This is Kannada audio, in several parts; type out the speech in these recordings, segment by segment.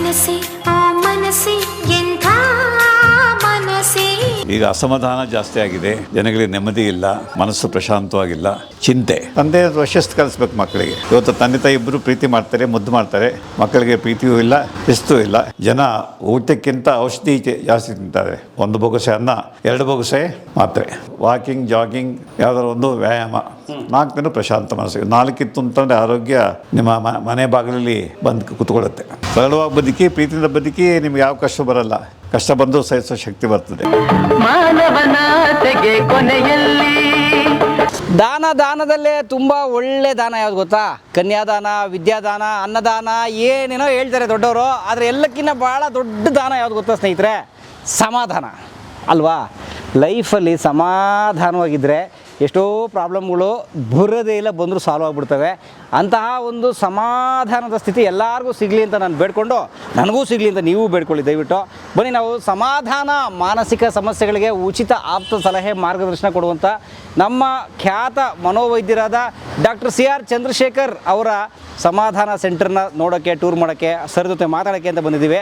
ಮನಸ್ಸೇ ಆ ಮನಸ್ಸೇ ಎಂಥ ಮನಸ್ಸೇ. ಈಗ ಅಸಮಾಧಾನ ಜಾಸ್ತಿ ಆಗಿದೆ, ಜನಗಳಿಗೆ ನೆಮ್ಮದಿ ಇಲ್ಲ, ಮನಸ್ಸು ಪ್ರಶಾಂತವಾಗಿಲ್ಲ, ಚಿಂತೆ. ತಂದೆ ಶಿಸ್ತು ಕಲಿಸ್ಬೇಕು ಮಕ್ಕಳಿಗೆ. ಇವತ್ತು ತಂದೆ ತಾಯಿ ಇಬ್ಬರು ಪ್ರೀತಿ ಮಾಡ್ತಾರೆ, ಮುದ್ದು ಮಾಡ್ತಾರೆ, ಮಕ್ಕಳಿಗೆ ಪ್ರೀತಿಯೂ ಇಲ್ಲ, ಶಿಸ್ತು ಇಲ್ಲ. ಜನ ಊಟಕ್ಕಿಂತ ಔಷಧಿ ಜಾಸ್ತಿ ತಿಂತಾರೆ. ಒಂದು ಬೊಗಸೆ ಅನ್ನ, 2 ಬೊಗಸೆ ಮಾತ್ರೆ. ವಾಕಿಂಗ್, ಜಾಗಿಂಗ್, ಯಾವ್ದಾದ್ರು ಒಂದು ವ್ಯಾಯಾಮ, 4 ದಿನ ಪ್ರಶಾಂತ ಮನಸ್ಸಿಗೆ. 4 ಇತ್ತು ಅಂತಂದ್ರೆ ಆರೋಗ್ಯ ನಿಮ್ಮ ಮನೆ ಬಾಗಿಲಲ್ಲಿ ಬಂದು ಕುತ್ಕೊಳ್ಳುತ್ತೆ. ಸರಳವಾಗಿ ಬದುಕಿ, ಪ್ರೀತಿಯಿಂದ ಬದುಕಿ, ನಿಮ್ಗೆ ಯಾವ ಕಷ್ಟ ಬರಲ್ಲ. ಕಷ್ಟ ಬಂದು ಸಹಿಸೋ ಶಕ್ತಿ ಬರ್ತದೆ. ಮಾನವನಾತೆಗೆ ಕೊನೆಯಲ್ಲಿ ದಾನದಲ್ಲೇ ತುಂಬ ಒಳ್ಳೆ ದಾನ ಯಾವ್ದು ಗೊತ್ತಾ? ಕನ್ಯಾದಾನ, ವಿದ್ಯಾದಾನ, ಅನ್ನದಾನ, ಏನೇನೋ ಹೇಳ್ತಾರೆ ದೊಡ್ಡವರು. ಆದರೆ ಎಲ್ಲಕ್ಕಿಂತ ಭಾಳ ದೊಡ್ಡ ದಾನ ಯಾವ್ದು ಗೊತ್ತಾ ಸ್ನೇಹಿತರೆ? ಸಮಾಧಾನ ಅಲ್ವಾ? ಲೈಫಲ್ಲಿ ಸಮಾಧಾನವಾಗಿದ್ದರೆ ಎಷ್ಟೋ ಪ್ರಾಬ್ಲಮ್ಗಳು ಬರೋದೇ ಇಲ್ಲ, ಬಂದರೂ ಸಾಲ್ವ್ ಆಗಿಬಿಡ್ತವೆ. ಅಂತಹ ಒಂದು ಸಮಾಧಾನದ ಸ್ಥಿತಿ ಎಲ್ಲರಿಗೂ ಸಿಗಲಿ ಅಂತ ನಾನು ಬೇಡ್ಕೊಂಡು, ನನಗೂ ಸಿಗಲಿ ಅಂತ ನೀವು ಬೇಡ್ಕೊಳ್ಳಿ ದಯವಿಟ್ಟು. ಬನ್ನಿ, ನಾವು ಸಮಾಧಾನ, ಮಾನಸಿಕ ಸಮಸ್ಯೆಗಳಿಗೆ ಉಚಿತ ಆಪ್ತ ಸಲಹೆ ಮಾರ್ಗದರ್ಶನ ಕೊಡುವಂಥ ನಮ್ಮ ಖ್ಯಾತ ಮನೋವೈದ್ಯರಾದ ಡಾಕ್ಟರ್ CR ಚಂದ್ರಶೇಖರ್ ಅವರ ಸಮಾಧಾನ ಸೆಂಟರ್ನ ನೋಡೋಕ್ಕೆ, ಟೂರ್ ಮಾಡೋಕ್ಕೆ, ಸರ್ ಜೊತೆ ಮಾತಾಡೋಕ್ಕೆ ಅಂತ ಬಂದಿದ್ದೀವಿ.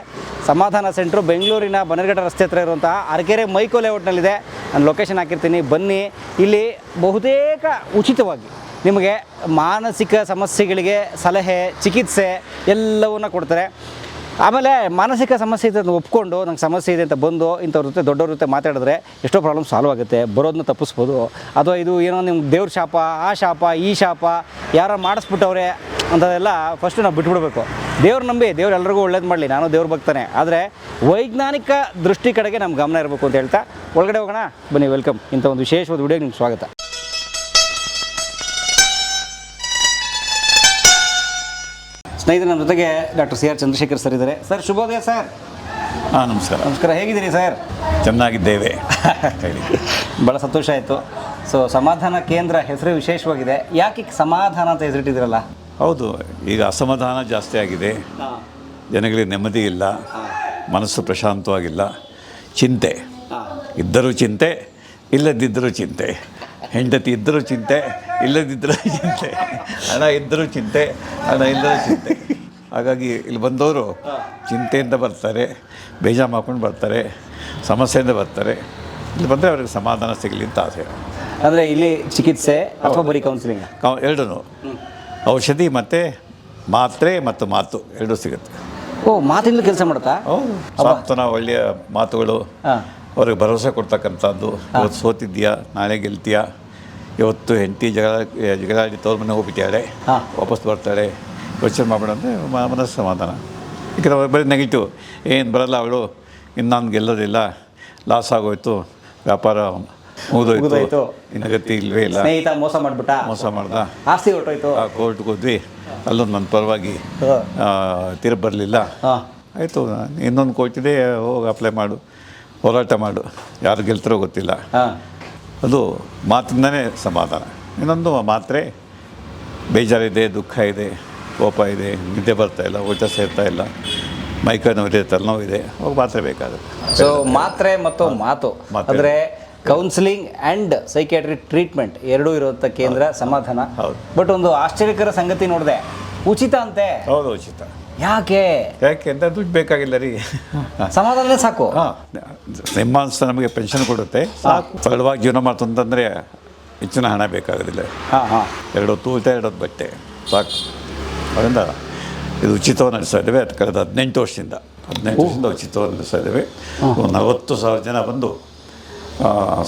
ಸಮಾಧಾನ ಸೆಂಟ್ರು ಬೆಂಗಳೂರಿನ ಬನ್ನರಘಟ್ಟ ರಸ್ತೆ ಹತ್ರ ಇರುವಂತಹ ಅರಕೆರೆ ಮೈಕೋ ಲೇಔಟ್ನಲ್ಲಿದೆ. ನಾನು ಲೊಕೇಶನ್ ಹಾಕಿರ್ತೀನಿ, ಬನ್ನಿ. ಇಲ್ಲಿ ಬಹುತೇಕ ಉಚಿತವಾಗಿ ನಿಮಗೆ ಮಾನಸಿಕ ಸಮಸ್ಯೆಗಳಿಗೆ ಸಲಹೆ, ಚಿಕಿತ್ಸೆ ಎಲ್ಲವನ್ನು ಕೊಡ್ತಾರೆ. ಆಮೇಲೆ ಮಾನಸಿಕ ಸಮಸ್ಯೆ ಇದೆ ಅಂತ ಒಪ್ಕೊಂಡು, ನಂಗೆ ಸಮಸ್ಯೆ ಇದೆ ಅಂತ ಬಂದು ಇಂಥವ್ರ ಜೊತೆ, ದೊಡ್ಡವ್ರ ಜೊತೆ ಮಾತಾಡಿದ್ರೆ ಎಷ್ಟೋ ಪ್ರಾಬ್ಲಮ್ ಸಾಲ್ವ್ ಆಗುತ್ತೆ, ಬರೋದನ್ನ ತಪ್ಪಿಸ್ಬೋದು. ಅಥವಾ ಇದು ಏನೋ ನಿಮ್ಗೆ ದೇವ್ರ ಶಾಪ, ಆ ಶಾಪ, ಈ ಶಾಪ, ಯಾರೋ ಮಾಡಿಸ್ಬಿಟ್ಟವ್ರೆ ಅಂಥದ್ದೆಲ್ಲ ಫಸ್ಟು ನಾವು ಬಿಟ್ಬಿಡ್ಬೇಕು. ದೇವ್ರು ನಂಬಿ, ದೇವ್ರು ಎಲ್ರಿಗೂ ಒಳ್ಳೇದು ಮಾಡಲಿ, ನಾನು ದೇವ್ರು ಭಕ್ತಾನೆ. ಆದರೆ ವೈಜ್ಞಾನಿಕ ದೃಷ್ಟಿ ಕಡೆಗೆ ನಮ್ಮ ಗಮನ ಇರಬೇಕು ಅಂತ ಹೇಳ್ತಾ ಒಳಗಡೆ ಹೋಗೋಣ. ಬನ್ನಿ, ವೆಲ್ಕಮ್. ಇಂಥ ಒಂದು ವಿಶೇಷವಾದ ವಿಡಿಯೋಗೆ ನಿಮ್ಗೆ ಸ್ವಾಗತ. ಸ್ನೇಹಿತರೆ, ನಮ್ಮ ಜೊತೆಗೆ ಡಾಕ್ಟರ್ CR ಚಂದ್ರಶೇಖರ್ ಸರ್ ಇದ್ದಾರೆ. ಸರ್, ಶುಭೋದಯ ಸರ್. ಹಾಂ, ನಮಸ್ಕಾರ. ನಮಸ್ಕಾರ, ಹೇಗಿದ್ದೀರಿ ಸರ್? ಚೆನ್ನಾಗಿದ್ದೇವೆ. ಹೇಳಿ. ಭಾಳ ಸಂತೋಷ ಆಯಿತು. ಸೊ, ಸಮಾಧಾನ ಕೇಂದ್ರ ಹೆಸರು ವಿಶೇಷವಾಗಿದೆ. ಯಾಕೆ ಸಮಾಧಾನ ಅಂತ ಹೆಸರಿಟ್ಟಿದ್ದೀರಲ್ಲ? ಹೌದು, ಈಗ ಅಸಮಾಧಾನ ಜಾಸ್ತಿ ಆಗಿದೆ, ಜನಗಳಿಗೆ ನೆಮ್ಮದಿ ಇಲ್ಲ, ಮನಸ್ಸು ಪ್ರಶಾಂತವಾಗಿಲ್ಲ, ಚಿಂತೆ. ಇದ್ದರೂ ಚಿಂತೆ, ಇಲ್ಲದಿದ್ದರೂ ಚಿಂತೆ. ಹೆಂಡತಿ ಇದ್ದರೂ ಚಿಂತೆ, ಇಲ್ಲದಿದ್ದರೂ ಚಿಂತೆ. ಹಣ ಇದ್ದರೂ ಚಿಂತೆ, ಹಣ ಇಲ್ಲದರೂ ಚಿಂತೆ. ಹಾಗಾಗಿ ಇಲ್ಲಿ ಬಂದವರು ಚಿಂತೆಯಿಂದ ಬರ್ತಾರೆ, ಬೇಜಾರು ಮಾಡ್ಕೊಂಡು ಬರ್ತಾರೆ, ಸಮಸ್ಯೆಯಿಂದ ಬರ್ತಾರೆ. ಇಲ್ಲಿ ಬಂದರೆ ಅವ್ರಿಗೆ ಸಮಾಧಾನ ಸಿಗಲಿ ಅಂತ ಆಸೆ. ಅಂದರೆ ಇಲ್ಲಿ ಚಿಕಿತ್ಸೆ ಅಥವಾ ಬರೀ ಕೌನ್ಸಿಲಿಂಗ್? ಎರಡೂ, ಔಷಧಿ ಮತ್ತು ಮಾತ್ರೆ ಮತ್ತು ಮಾತು ಎರಡೂ ಸಿಗುತ್ತೆ. ಓ, ಮಾತಿಂದ ಕೆಲಸ ಮಾಡುತ್ತಾ? ಹೌದು, ಸಾಂತ್ವನ, ಒಳ್ಳೆಯ ಮಾತುಗಳು, ಅವ್ರಿಗೆ ಭರವಸೆ ಕೊಡ್ತಕ್ಕಂಥದ್ದು. ಇವತ್ತು ಸೋತಿದ್ಯಾ, ನಾಳೆ ಗೆಲ್ತೀಯಾ, ಇವತ್ತು ಹೆಂಡತಿ ಜಗಳಾಡಿ ತೋರ್ ಮನೆ ಹೋಗ್ಬಿಟ್ಟಾಳೆ, ವಾಪಸ್ ಬರ್ತಾಳೆ, ಯೋಚನೆ ಮಾಡ್ಬೇಡ ಅಂದರೆ ಮನಸ್ಸು ಸಮಾಧಾನ. ಯಾಕಂದರೆ ಅವ್ರು ಬರೀ ನೆಗೆಟಿವ್, ಏನು ಬರಲ್ಲ, ಅವಳು ಇನ್ನೊಂದು ಗೆಲ್ಲೋದಿಲ್ಲ, ಲಾಸ್ ಆಗೋಯ್ತು, ವ್ಯಾಪಾರ ಮುಗಿದೋಯ್ತು, ಇನ್ನು ಗತಿ ಇಲ್ವೇ ಇಲ್ಲ, ಸ್ನೇಹಿತ ಮೋಸ ಮಾಡ್ದ, ಆಸ್ತಿ ಹೊರಟೋಯ್ತು, ಕೋರ್ಟ್ಗೆ ಹೋದ್ವಿ, ಅಲ್ಲೊಂದು ನನ್ನ ಪರವಾಗಿ ತೀರ್ಪು ಬರಲಿಲ್ಲ, ಆಯಿತು, ಇನ್ನೊಂದು ಕೋರ್ಟ್ ಇದೆ, ಹೋಗಿ ಅಪ್ಲೈ ಮಾಡು, ಹೋರಾಟ ಮಾಡು, ಯಾರು ಗೆಲ್ತಾರೋ ಗೊತ್ತಿಲ್ಲ. ಅದು ಮಾತಿಂದನೇ ಸಮಾಧಾನ. ಇನ್ನೊಂದು ಮಾತ್ರೆ, ಬೇಜಾರಿದೆ, ದುಃಖ ಇದೆ, ಕೋಪ ಇದೆ, ನಿದ್ದೆ ಬರ್ತಾಯಿಲ್ಲ, ಊಟ ಸೇರ್ತಾ ಇಲ್ಲ, ಮೈಕೈ ನೋವಿದೆ, ತಲೆನೋವಿದೆ, ಹೋಗಿ ಮಾತ್ರೆ ಬೇಕಾಗುತ್ತೆ. ಸೊ, ಮಾತ್ರೆ ಮತ್ತು ಮಾತು ಅಂದರೆ ಕೌನ್ಸಿಲಿಂಗ್ ಆ್ಯಂಡ್ ಸೈಕ್ಯಾಟ್ರಿಕ್ ಟ್ರೀಟ್ಮೆಂಟ್ ಎರಡೂ ಇರುವಂಥ ಕೇಂದ್ರ ಸಮಾಧಾನ. ಹೌದು. ಬಟ್ ಒಂದು ಆಶ್ಚರ್ಯಕರ ಸಂಗತಿ ನೋಡಿದೆ, ಉಚಿತ ಅಂತೆ. ಹೌದು, ಉಚಿತ. ಯಾಕೆ ಅಂತ ದುಡ್ಡು ಬೇಕಾಗಿಲ್ಲ ರೀ, ಸಮಾಧಾನವೇ ಸಾಕು. ಹಾಂ, ನಿಮ್ಮ ಅನಿಸ್ತಾ ನಮಗೆ ಪೆನ್ಷನ್ ಕೊಡುತ್ತೆ, ಸಾಕು. ಸರಳವಾಗಿ ಜೀವನ ಮಾಡ್ತಂತಂದರೆ ಹೆಚ್ಚಿನ ಹಣ ಬೇಕಾಗೋದಿಲ್ಲ. ಹಾಂ, 2 ಹೊತ್ತು ಊಟ, 2 ಹೊತ್ತು ಬಟ್ಟೆ, ಸಾಕು. ಅದರಿಂದ ಇದು ಉಚಿತವಾಗಿ ನಡೆಸ್ತಾ ಇದ್ದೇವೆ. ಅದು ಕಳೆದ 18 ವರ್ಷದಿಂದ ಉಚಿತವಾಗಿ ನಡೆಸ್ತಾ ಇದ್ದೇವೆ. 40,000 ಜನ ಬಂದು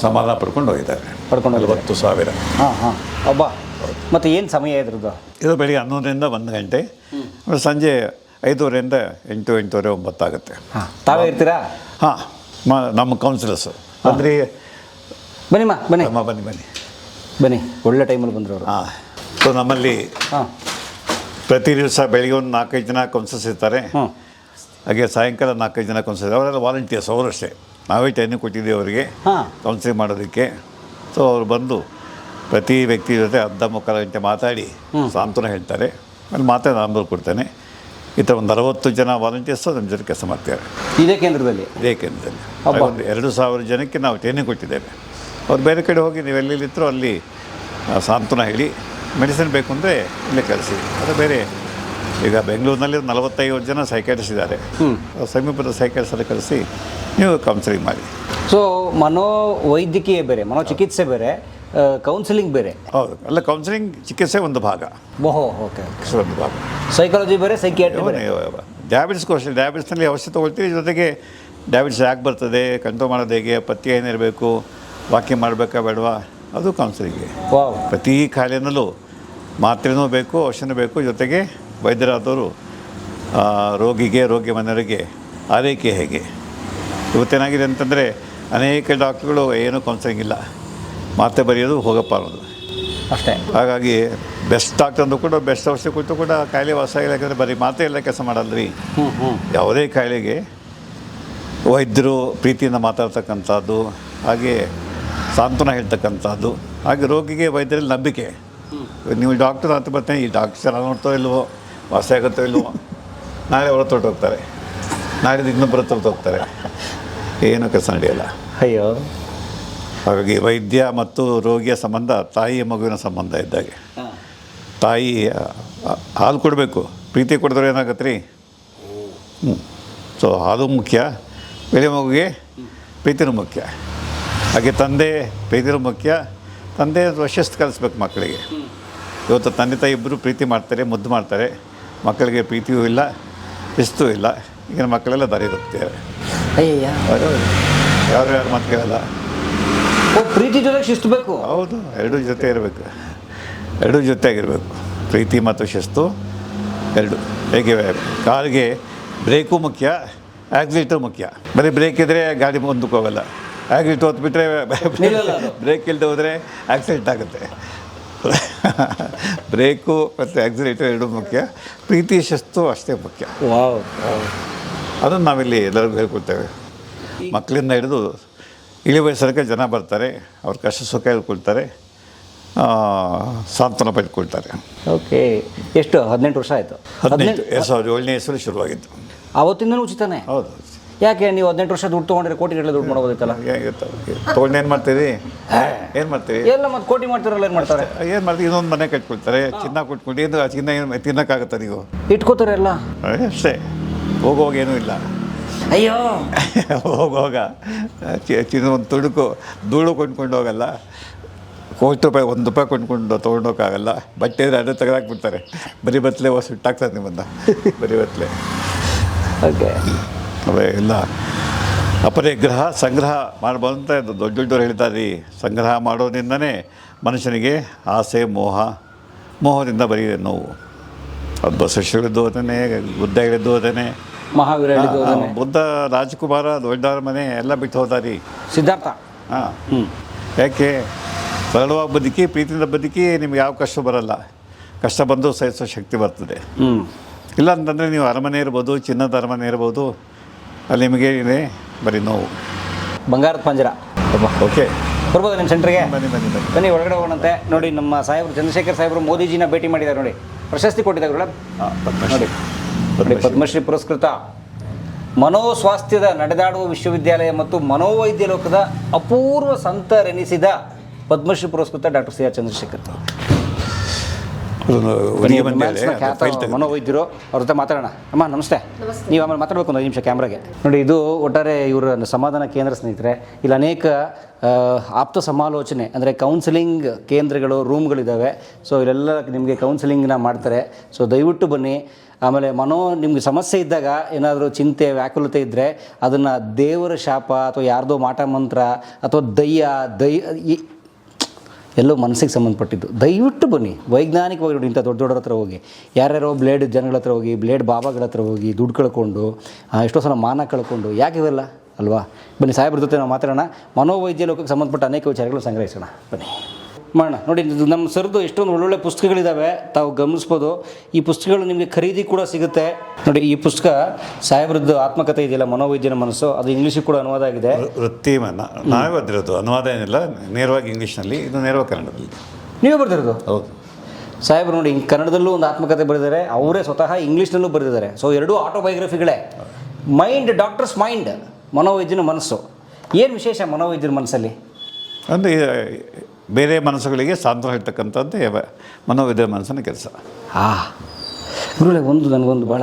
ಸಮಾಧಾನ ಪಡ್ಕೊಂಡು ಹೋಗಿದ್ದಾರೆ. 40,000. ಒಬ್ಬ. ಮತ್ತು ಏನು ಸಮಯ ಇದ್ರದ್ದು? ಇದು ಬೆಳಿಗ್ಗೆ 11ರಿಂದ 1 ಗಂಟೆ, ಸಂಜೆ 5:30ರಿಂದ 8, 8:30, 9 ಆಗುತ್ತೆ. ತಾವೇ ಇರ್ತೀರಾ? ಹಾಂ, ನಮ್ಮ ಕೌನ್ಸಿಲರ್ಸು ಅಂದರೆ ಬನ್ನಿ, ಒಳ್ಳೆ ಟೈಮಲ್ಲಿ ಬಂದರು ಅವರು. ಹಾಂ, ಸೊ ನಮ್ಮಲ್ಲಿ ಪ್ರತಿ ದಿವಸ ಬೆಳಿಗ್ಗೆ ಒಂದು 4-5 ಜನ ಕೌನ್ಸಿಲರ್ಸ್ ಇರ್ತಾರೆ. ಹಾಗೆ ಸಾಯಂಕಾಲ 4-5 ಜನ ಕೌನ್ಸಿಲರ್, ಅವರೆಲ್ಲ ವಾಲಂಟಿಯರ್ಸ್, ಅವರಷ್ಟೇ. ನಾವೇ ಟ್ರೈನಿಂಗ್ ಕೊಟ್ಟಿದ್ದೀವಿ ಅವರಿಗೆ ಕೌನ್ಸಿಲಿಂಗ್ ಮಾಡೋದಕ್ಕೆ. ಸೊ ಅವ್ರು ಬಂದು ಪ್ರತಿ ವ್ಯಕ್ತಿ ಜೊತೆ 1.25 ಗಂಟೆ ಮಾತಾಡಿ ಸಾಂತ್ವನ ಹೇಳ್ತಾರೆ. ಅಲ್ಲಿ ಮಾತಾಡಿ ನಂಬರ್ ಕೊಡ್ತೇನೆ. ಈ ಥರ ಒಂದು 60 ಜನ ವಾಲಂಟಿಯರ್ಸು ನಮ್ಮ ಜೊತೆ ಕೆಲಸ ಮಾಡ್ತಾರೆ ಇದೇ ಕೇಂದ್ರದಲ್ಲಿ. ಒಂದು 2,000 ಜನಕ್ಕೆ ನಾವು ಟ್ರೈನಿಂಗ್ ಕೊಟ್ಟಿದ್ದೇವೆ. ಅವ್ರು ಬೇರೆ ಕಡೆ ಹೋಗಿ ನೀವು ಎಲ್ಲೆಲ್ಲಿತ್ತರೋ ಅಲ್ಲಿ ಸಾಂತ್ವನ ಹೇಳಿ, ಮೆಡಿಸಿನ್ ಬೇಕು ಅಂದರೆ ಇಲ್ಲೇ ಕಳಿಸಿ. ಅದು ಬೇರೆ ಈಗ ಬೆಂಗಳೂರಿನಲ್ಲಿ 45 ಜನ ಸೈಕಾಟ್ರಿಸ್ಟ್ ಇದ್ದಾರೆ. ಸಮೀಪದ ಸೈಕಾಟ್ರಿಸ್ಟ್ ಕಳಿಸಿ ನೀವು ಕೌನ್ಸಿಲಿಂಗ್ ಮಾಡಿ. ಸೊ ಮನೋವೈದ್ಯಕೀಯ ಬೇರೆ, ಮನೋಚಿಕಿತ್ಸೆ ಬೇರೆ, ಕೌನ್ಸಿಲಿಂಗ್ ಬೇರೆ. ಹೌದು, ಅಲ್ಲ ಕೌನ್ಸಿಲಿಂಗ್ ಚಿಕಿತ್ಸೆ ಒಂದು ಭಾಗ, ಓಹೋ ಓಕೆ. ಒಂದು ಭಾಗ. ಸೈಕಾಲಜಿ ಬೇರೆ, ಸೈಕಿಯಾಟ್ರಿ ಬೇರೆ. ಡಯಾಬಿಟಿಸ್ಗೂ ಅಷ್ಟೇ, ಡಯಾಬಿಟಿಸ್ನಲ್ಲಿ ಔಷಧಿ ತೊಗೊಳ್ತೀವಿ, ಜೊತೆಗೆ ಡಯಾಬಿಟಿಸ್ ಯಾಕೆ ಬರ್ತದೆ, ಕಂಟ್ರೋಲ್ ಮಾಡೋದು ಹೇಗೆ, ಪಥ್ಯ ಏನಿರಬೇಕು, ವಾಕಿಂಗ್ ಮಾಡಬೇಕಾ ಬೇಡವಾ, ಅದು ಕೌನ್ಸಿಲಿಂಗ್ಗೆ. ವಾವ್. ಪ್ರತಿ ಕಾಯಿಲೆನಲ್ಲೂ ಮಾತ್ರೆನೂ ಬೇಕು, ಔಷಧನೂ ಬೇಕು, ಜೊತೆಗೆ ವೈದ್ಯರಾದವರು ರೋಗಿ ಮನೆಯವರಿಗೆ ಆರೈಕೆ ಹೇಗೆ. ಇವತ್ತೇನಾಗಿದೆ ಅಂತಂದರೆ ಅನೇಕ ಡಾಕ್ಟ್ರುಗಳು ಏನೂ ಕೌನ್ಸಿಲಿಂಗ್ ಇಲ್ಲ, ಮಾತ್ರೆ ಬರೆಯೋದು ಹೋಗಪ್ಪ ಅನ್ನೋದು ಅಷ್ಟೇ. ಹಾಗಾಗಿ ಬೆಸ್ಟ್ ಡಾಕ್ಟರ್ ಅಂದು ಕೂಡ ಬೆಸ್ಟ್ ಔಷಧಿ ಕೊಟ್ಟು ಕೂಡ ಕಾಯಿಲೆ ವಾಸ ಆಗಿಲ್ಲ. ಯಾಕಂದರೆ ಬರೀ ಮಾತ್ರೆ ಎಲ್ಲ ಕೆಲಸ ಮಾಡಲ್ರಿ. ಯಾವುದೇ ಕಾಯಿಲೆಗೆ ವೈದ್ಯರು ಪ್ರೀತಿಯಿಂದ ಮಾತಾಡ್ತಕ್ಕಂಥದ್ದು, ಹಾಗೆ ಸಾಂತ್ವನ ಹೇಳ್ತಕ್ಕಂಥದ್ದು, ಹಾಗೆ ರೋಗಿಗೆ ವೈದ್ಯರಲ್ಲಿ ನಂಬಿಕೆ. ನೀವು ಡಾಕ್ಟರ್ ಅಂತ ಬರ್ತೀನಿ, ಈ ಡಾಕ್ಟರ್ ಚೆನ್ನಾಗಿ ನೋಡ್ತೋ ಇಲ್ವೋ, ವಾಸಿ ಆಗುತ್ತೋ ಇಲ್ವೋ, ನಾಳೆ ಹೊರ ಹೋಗ್ತಾರೆ, ನಾಳೆ ಇನ್ನೊಬ್ಬರ ಹೋಗ್ತಾರೆ, ಏನೂ ಕೆಲಸ ನಡೆಯಲ್ಲ. ಅಯ್ಯೋ. ಹಾಗಾಗಿ ವೈದ್ಯ ಮತ್ತು ರೋಗಿಯ ಸಂಬಂಧ ತಾಯಿ ಮಗುವಿನ ಸಂಬಂಧ ಇದ್ದಾಗೆ. ತಾಯಿ ಹಾಲು ಕೊಡಬೇಕು, ಪ್ರೀತಿ ಕೊಡಿದ್ರೆ ಏನಾಗತ್ತೆ ರೀ. ಸೊ ಹಾಲು ಮುಖ್ಯ, ಬೆಳೆ ಮಗುಗೆ ಪ್ರೀತಿನೂ ಮುಖ್ಯ. ಹಾಗೆ ತಂದೆ ಪ್ರೀತಿನೂ ಮುಖ್ಯ. ತಂದೆ ಶಿಸ್ತು ಕಲಿಸ್ಬೇಕು ಮಕ್ಕಳಿಗೆ. ಇವತ್ತು ತಂದೆ ತಾಯಿ ಇಬ್ಬರು ಪ್ರೀತಿ ಮಾಡ್ತಾರೆ, ಮುದ್ದು ಮಾಡ್ತಾರೆ, ಮಕ್ಕಳಿಗೆ ಪ್ರೀತಿಯೂ ಇಲ್ಲ, ಶಿಸ್ತೂ ಇಲ್ಲ. ಈಗಿನ ಮಕ್ಕಳೆಲ್ಲ ದಾರಿ ಹೋಗ್ತಿದ್ದಾರೆ. ಅಯ್ಯಯ್ಯ, ಯಾರು ಮಾತು ಕೇಳಲ್ಲ. ಪ್ರೀತಿ ಜೊತೆಗೆ ಶಿಸ್ತು ಬೇಕು. ಹೌದು, ಎರಡೂ ಜೊತೆ ಇರಬೇಕು, ಎರಡೂ ಜೊತೆಯಾಗಿರಬೇಕು. ಪ್ರೀತಿ ಮತ್ತು ಶಿಸ್ತು ಎರಡು. ಹೇಗೆ ಕಾರಿಗೆ ಬ್ರೇಕು ಮುಖ್ಯ, ಆ್ಯಕ್ಸಿಲೇಟರ್ ಮುಖ್ಯ. ಬರೀ ಬ್ರೇಕ್ ಇದ್ದರೆ ಗಾಡಿ ಮುಂದಕ್ಕೆ ಹೋಗಲ್ಲ. ಆ್ಯಕ್ಸಿಲೇಟರ್ ಹೊತ್ಬಿಟ್ರೆ ಬ್ರೇಕ್ ಇಲ್ಲದೆ ಹೋದರೆ ಆ್ಯಕ್ಸಿಡೆಂಟ್ ಆಗುತ್ತೆ. ಬ್ರೇಕು ಮತ್ತು ಆ್ಯಕ್ಸಿಲೇಟರ್ ಎರಡೂ ಮುಖ್ಯ. ಪ್ರೀತಿ ಶಿಸ್ತು ಅಷ್ಟೇ ಮುಖ್ಯ. ಅದನ್ನು ನಾವಿಲ್ಲಿ ಎಲ್ಲರಿಗೂ ಹೇಳ್ಕೊಡ್ತೇವೆ. ಮಕ್ಕಳಿಂದ ಹಿಡಿದು ಇಳಿ ವಯಸ್ಸಕ್ಕೆ ಜನ ಬರ್ತಾರೆ, ಅವ್ರ ಕಷ್ಟ ಸುಖ ಹೇಳ್ಕೊಳ್ತಾರೆ, ಸಾಂತ್ವನ ಪಡ್ಕೊಳ್ತಾರೆ. ಓಕೆ. ಎಷ್ಟು? 18 ವರ್ಷ ಆಯಿತು. 2007ನೇ ಇಸ್ವಿಯಲ್ಲಿ ಶುರುವಾಗಿತ್ತು. ಆವತ್ತಿಂದನೂ ಉಚಿತಾನೆ? ಹೌದು. ಯಾಕೆ ನೀವು 18 ವರ್ಷ ದುಡ್ಡು ತೊಗೊಂಡ್ರೆ ಕೋಟಿಗಟ್ಟಲೆ ದುಡ್ಡು ಮಾಡ್ಬೋದಿತ್ತಲ್ಲ? ತೊಗೊಂಡು ಏನು ಮಾಡ್ತೀರಿ, ಏನು ಮಾಡ್ತೀವಿ ಎಲ್ಲ ಮತ್ತು ಕೋಟಿ ಮಾಡ್ತಿರಲ್ಲ, ಏನು ಮಾಡ್ತಾರೆ? ಏನು ಮಾಡ್ತೀವಿ, ಇನ್ನೊಂದು ಮನೆ ಕಟ್ಕೊಳ್ತಾರೆ, ಚಿನ್ನ ಕೊಟ್ಕೊಂಡು. ಏನು ಚಿನ್ನ ಏನು ತಿನ್ನೋಕ್ಕಾಗತ್ತೆ ನೀವು? ಇಟ್ಕೋತಾರೆ ಎಲ್ಲ ಅಷ್ಟೇ. ಹೋಗುವಾಗ ಏನೂ ಇಲ್ಲ. ಅಯ್ಯೋ, ಹೋಗುವಾಗ ಚಿನ್ನ ಒಂದು ಧೂಳು ಕೊಂಡ್ಕೊಂಡು ಹೋಗಲ್ಲ. ₹1 ರೂಪಾಯಿ ಕೊಂಡ್ಕೊಂಡು ತೊಗೊಂಡೋಕ್ಕಾಗಲ್ಲ. ಬಟ್ಟೆ ಇದ್ರೆ ಅದೇ ತೆಗೆದಾಕ್ಬಿಡ್ತಾರೆ. ಬರೀ ಬತ್ತಲೆ ಸುಟ್ಟಾಗ್ತದೆ ನಿಮ್ಮನ್ನು, ಬರೀ ಬತ್ತಲೆ. ಓಕೆ. ಅವೇ ಎಲ್ಲ ಅಪರಿಗ್ರಹ ಸಂಗ್ರಹ ಮಾಡ್ಬೋದು ಅಂತ ದೊಡ್ಡವ್ರು ಹೇಳ್ತಾರೆ. ಸಂಗ್ರಹ ಮಾಡೋದ್ರಿಂದನೇ ಮನುಷ್ಯನಿಗೆ ಆಸೆ, ಮೋಹದಿಂದ ಬರೀ ನೋವು. ಅದು ಬಸವೇಶ್ವರದ್ದು ಅದನ್ನೇ, ಬುದ್ಧ ಹೇಳಿದ್ದು ಅದನ್ನೇ, ಮಹಾವೀರ ಹೇಳಿದ್ದು ಅದನ್ನೇ. ಬುದ್ಧ ರಾಜಕುಮಾರ ದೊಡ್ಡವ್ರ ಮನೆ ಎಲ್ಲ ಬಿಟ್ಟು ಹೋದಾರಿ. ಸಿದ್ಧಾರ್ಥ. ಯಾಕೆ? ಸರಳವಾಗಿ ಬದುಕಿ, ಪ್ರೀತಿಯಿಂದ ಬದುಕಿ, ನಿಮ್ಗೆ ಯಾವ ಕಷ್ಟ ಬರಲ್ಲ. ಕಷ್ಟ ಬಂದು ಸಹಿಸೋ ಶಕ್ತಿ ಬರ್ತದೆ. ಇಲ್ಲ ಅಂತಂದರೆ ನೀವು ಅರಮನೆ ಇರ್ಬೋದು, ಚಿನ್ನದ ಅರಮನೆ ಇರ್ಬೋದು, ಅಲ್ಲಿ ನಿಮಗೆ ಇದೆ ಬರೀ ನೋವು. ಬಂಗಾರದ ಪಂಜರ. ಓಕೆ, ಬರ್ಬೋದು ನಿಮ್ಮ ಸೆಂಟ್ರಿಗೆ? ಬನ್ನಿ ಒಳಗಡೆ ಹೋಗೋಣಂತೆ. ನೋಡಿ, ನಮ್ಮ ಸಾಹೇಬರು ಚಂದ್ರಶೇಖರ್ ಸಾಹೇಬರು ಮೋದಿಜಿನ ಭೇಟಿ ಮಾಡಿದ್ದಾರೆ. ನೋಡಿ, ಪ್ರಶಸ್ತಿ ಕೊಟ್ಟಿದ್ದಾರೆ ನೋಡಿ. ಪದ್ಮಶ್ರೀ ಪುರಸ್ಕೃತ, ಮನೋಸ್ವಾಸ್ಥ್ಯದ ನಡೆದಾಡುವ ವಿಶ್ವವಿದ್ಯಾಲಯ ಮತ್ತು ಮನೋವೈದ್ಯ ಲೋಕದ ಅಪೂರ್ವ ಸಂತರೆನಿಸಿದ ಪದ್ಮಶ್ರೀ ಪುರಸ್ಕೃತ ಡಾಕ್ಟರ್ ಸಿ ಆರ್ ಚಂದ್ರಶೇಖರ್ ಮನೋವೈದ್ಯರು. ಅವ್ರ ಜೊತೆ ಮಾತಾಡೋಣ. ಅಮ್ಮ ನಮಸ್ತೆ. ನೀವು ಆಮೇಲೆ ಮಾತಾಡಬೇಕು ಒಂದು 5 ನಿಮಿಷ ಕ್ಯಾಮ್ರಾಗೆ. ನೋಡಿ, ಇದು ಒಟ್ಟಾರೆ ಇವರ ಸಮಾಧಾನ ಕೇಂದ್ರ ಸ್ನೇಹಿತರೆ. ಇಲ್ಲಿ ಅನೇಕ ಆಪ್ತ ಸಮಾಲೋಚನೆ ಅಂದರೆ ಕೌನ್ಸಿಲಿಂಗ್ ಕೇಂದ್ರಗಳು, ರೂಮ್ಗಳಿದ್ದಾವೆ. ಸೊ ಇಲ್ಲೆಲ್ಲ ನಿಮಗೆ ಕೌನ್ಸಿಲಿಂಗ್ನ ಮಾಡ್ತಾರೆ. ಸೊ ದಯವಿಟ್ಟು ಬನ್ನಿ. ಆಮೇಲೆ ನಿಮಗೆ ಸಮಸ್ಯೆ ಇದ್ದಾಗ, ಏನಾದರೂ ಚಿಂತೆ, ವ್ಯಾಕುಲತೆ ಇದ್ದರೆ ಅದನ್ನು ದೇವರ ಶಾಪ ಅಥವಾ ಯಾರ್ದೋ ಮಾಟ ಮಂತ್ರ ಅಥವಾ ದಯ್ಯ ಎಲ್ಲೋ ಮನಸ್ಸಿಗೆ ಸಂಬಂಧಪಟ್ಟಿದ್ದು. ದಯವಿಟ್ಟು ಬನ್ನಿ, ವೈಜ್ಞಾನಿಕವಾಗಿ ನೋಡಿ. ಇಂಥ ದೊಡ್ಡವ್ರ ಹತ್ರ ಹೋಗಿ, ಯಾರ್ಯಾರೋ ಬ್ಲೇಡ್ ಜನಗಳ ಹತ್ರ ಹೋಗಿ, ಬ್ಲೇಡ್ ಬಾಬಾಗಳ ಹತ್ರ ಹೋಗಿ ದುಡ್ಡು ಕಳ್ಕೊಂಡು, ಎಷ್ಟೋ ಸಲ ಮಾನ ಕಳ್ಕೊಂಡು, ಯಾಕೆ ಇವೆಲ್ಲ ಅಲ್ವಾ? ಬನ್ನಿ, ಸಾಹೇಬ್ರ ಜೊತೆ ನಾವು ಮಾತಾಡೋಣ. ಮನೋವೈದ್ಯ ಲೋಕಕ್ಕೆ ಸಂಬಂಧಪಟ್ಟ ಅನೇಕ ವಿಚಾರಗಳು ಸಂಗ್ರಹಿಸೋಣ. ಬನ್ನಿ ಮಾಡೋಣ. ನೋಡಿ, ನಮ್ಮ ಸರ್ದು ಎಷ್ಟೊಂದು ಒಳ್ಳೊಳ್ಳೆ ಪುಸ್ತಕಗಳಿದ್ದಾವೆ, ತಾವು ಗಮನಿಸ್ಬೋದು. ಈ ಪುಸ್ತಕಗಳು ನಿಮಗೆ ಖರೀದಿ ಕೂಡ ಸಿಗುತ್ತೆ. ನೋಡಿ, ಈ ಪುಸ್ತಕ ಸಾಹೇಬ್ರದ್ದು ಆತ್ಮಕಥೆ ಇದೆಯಲ್ಲ, ಮನೋವೈದ್ಯನ ಮನಸ್ಸು, ಅದು ಇಂಗ್ಲೀಷಿಗೆ ಕೂಡ ಅನುವಾದ ಆಗಿದೆ. ನಾವೇ ಬರೆದಿರೋದು, ಅನುವಾದ ಏನಿಲ್ಲ, ನೇರವಾಗಿ ಇಂಗ್ಲೀಷ್ನಲ್ಲಿ, ಇದು ನೇರವಾಗಿ ಕನ್ನಡದಲ್ಲಿ. ನೀವೇ ಬರೆದಿರೋದು? ಹೌದು. ಸಾಹೇಬ್ರು ನೋಡಿ, ಕನ್ನಡದಲ್ಲೂ ಒಂದು ಆತ್ಮಕಥೆ ಬರೆದಿದ್ದಾರೆ, ಅವರೇ ಸ್ವತಃ ಇಂಗ್ಲೀಷ್ನಲ್ಲೂ ಬರೆದಿದ್ದಾರೆ. ಸೊ ಎರಡೂ ಆಟೋಬಯೋಗ್ರಫಿಗಳೇ. ಮೈಂಡ್, ಡಾಕ್ಟರ್ಸ್ ಮೈಂಡ್, ಮನೋವೈದ್ಯನ ಮನಸ್ಸು. ಏನು ವಿಶೇಷ ಮನೋವೈದ್ಯನ ಮನಸ್ಸಲ್ಲಿ? ಅಂದರೆ ಬೇರೆ ಮನಸ್ಸುಗಳಿಗೆ ಸಾಂತ್ವನ ಹೇಳ್ತಕ್ಕಂಥದ್ದು ಮನೋವೈದ್ಯ ಮನಸ್ಸಿನ ಕೆಲಸ. ಗುರುಗಳೇ, ನನಗೊಂದು ಭಾಳ